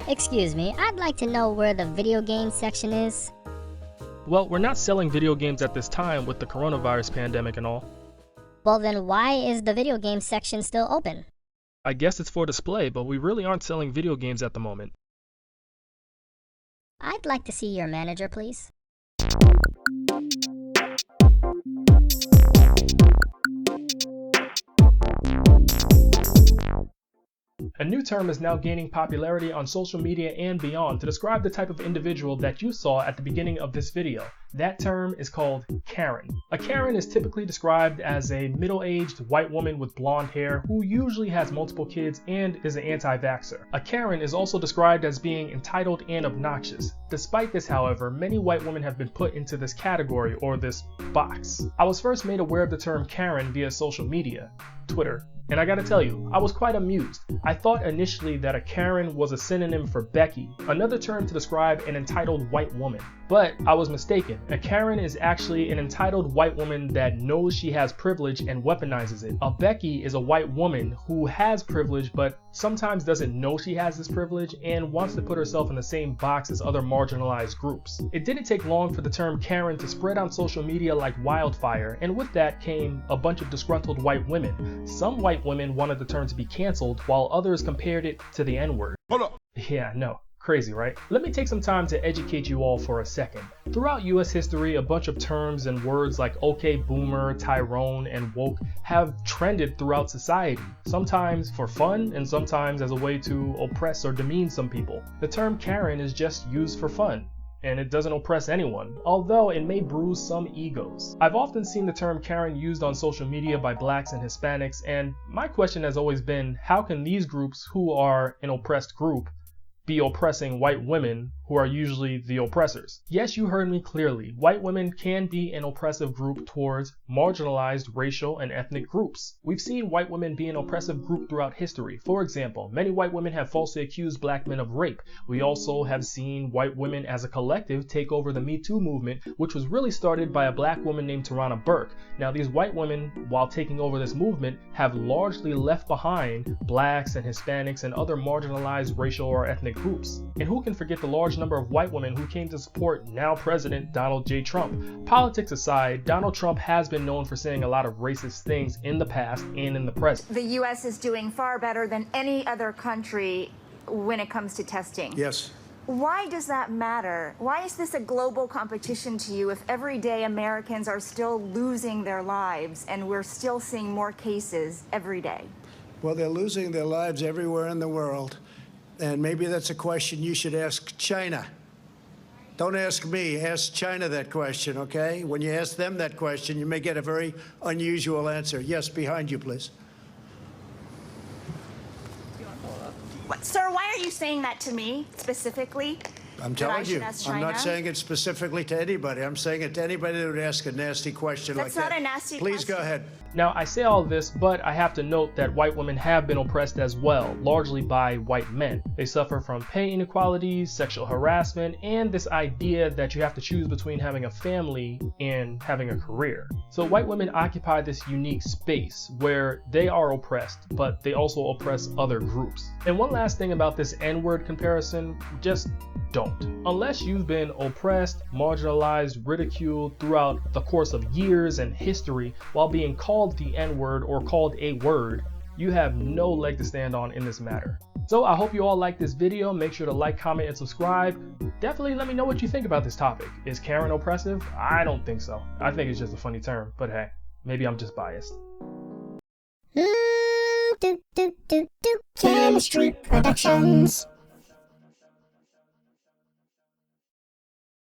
Excuse me, I'd like to know where the video game section is. Well, we're not selling video games at this time with the coronavirus pandemic and all. Well then why is the video game section still open? I guess it's for display, but we really aren't selling video games at the moment. I'd like to see your manager, please. A new term is now gaining popularity on social media and beyond to describe the type of individual that you saw at the beginning of this video. That term is called Karen. A Karen is typically described as a middle-aged white woman with blonde hair who usually has multiple kids and is an anti-vaxxer. A Karen is also described as being entitled and obnoxious. Despite this, however, many white women have been put into this category or this box. I was first made aware of the term Karen via social media, Twitter. And I gotta tell you, I was quite amused. I thought initially that a Karen was a synonym for Becky, another term to describe an entitled white woman. But I was mistaken. A Karen is actually an entitled white woman that knows she has privilege and weaponizes it. A Becky is a white woman who has privilege but sometimes doesn't know she has this privilege and wants to put herself in the same box as other marginalized groups. It didn't take long for the term Karen to spread on social media like wildfire, and with that came a bunch of disgruntled white women. Some white women wanted the term to be canceled, while others compared it to the N-word. Hold up. Yeah, no. Crazy, right? Let me take some time to educate you all for a second. Throughout US history, a bunch of terms and words like okay boomer, Tyrone, and woke have trended throughout society, sometimes for fun and sometimes as a way to oppress or demean some people. The term Karen is just used for fun, and it doesn't oppress anyone, although it may bruise some egos. I've often seen the term Karen used on social media by blacks and Hispanics, and my question has always been, how can these groups, who are an oppressed group, be oppressing white women who are usually the oppressors? Yes, you heard me clearly. White women can be an oppressive group towards marginalized racial and ethnic groups. We've seen white women be an oppressive group throughout history. For example, many white women have falsely accused black men of rape. We also have seen white women as a collective take over the Me Too movement, which was really started by a black woman named Tarana Burke. Now, these white women, while taking over this movement, have largely left behind blacks and Hispanics and other marginalized racial or ethnic groups. And who can forget the large number of white women who came to support now President Donald J. Trump? Politics aside, Donald Trump has been known for saying a lot of racist things in the past and in the present. The U.S. is doing far better than any other country when it comes to testing. Yes. Why does that matter? Why is this a global competition to you if every day Americans are still losing their lives and we're still seeing more cases every day? Well, they're losing their lives everywhere in the world. And maybe that's a question you should ask China. Don't ask me, ask China that question, okay? When you ask them that question, you may get a very unusual answer. Yes, behind you, please. What, sir, why are you saying that to me specifically? I'm telling you, I'm not saying it specifically to anybody. I'm saying it to anybody that would ask a nasty question like that. That's not a nasty question. Please go ahead. Now, I say all this, but I have to note that white women have been oppressed as well, largely by white men. They suffer from pay inequalities, sexual harassment, and this idea that you have to choose between having a family and having a career. So white women occupy this unique space where they are oppressed, but they also oppress other groups. And one last thing about this N-word comparison, just don't. Unless you've been oppressed, marginalized, ridiculed throughout the course of years and history while being called the N-word or called a word, you have no leg to stand on in this matter. So I hope you all like this video. Make sure to like, comment, and subscribe. Definitely let me know what you think about this topic. Is Karen oppressive? I don't think so. I think it's just a funny term, but hey, maybe I'm just biased. Chemistry Productions.